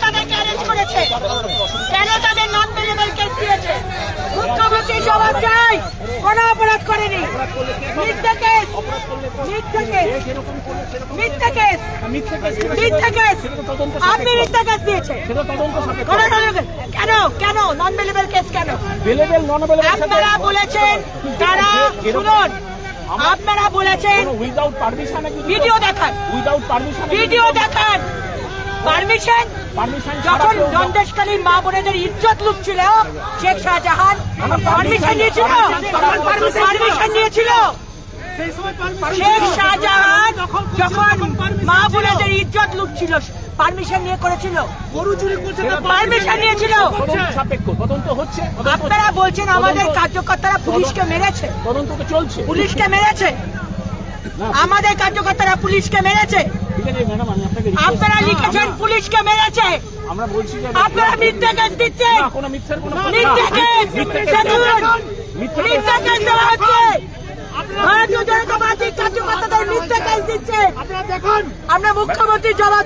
তাদেরকে অ্যারেস্ট করেছে? কেন তাদের নন বেলেবল কেস দিয়েছে? মুখ্যমন্ত্রী জবাব চাই। কোন অপরাধ করেনি, মিথ্যা কেস, মিথ্যা কেস, মিথ্যা কেস, মিথ্যা কেস। আপনি মিথ্যা কেস দিয়েছে কেন? কেন নন বেলেবল কেস কেন? আপনারা বলেছেন তারা, শুনুন, আপনারা বলেছেন উইদাউট পারমিশন, ভিডিও দেখান, উইদাউট পারমিশন, ভিডিও দেখান। পারমিশন যখন নন্দেশকালীন মা বোনেদের ইজ্জত লুটছিল শেখ শাহজাহান, পারমিশন নিয়েছিল, পারমিশন নিয়েছিল। শেখ শাহজাহান যখন মা বোনেদের ইজ্জত লুটছিল পারমিশন নিয়ে করেছিল, পারমিশন নিয়েছিল। তদন্ত হচ্ছে। আপনারা বলছেন আমাদের কার্যকর্তারা পুলিশকে মেরেছে, তদন্ত তো চলছে, পুলিশকে মেরেছে, আমাদের কার্যকর্তারা পুলিশকে মেরেছে। ঠিক আছে ম্যাডাম, আমি আপনাকে আপনারা লিখেছেন পুলিশকে মেরেছে, আমরা বলছি যে আপনারা মিথ্যা কেস দিচ্ছেন, কোনো মিথ্যার কোনো মিথ্যা কেস, মিথ্যা কেস দেওয়া হচ্ছে। ভারতীয় জনতা পার্টির কার্যকর্তাদের মিথ্যা কেস দিচ্ছে। আমরা মুখ্যমন্ত্রী জবাব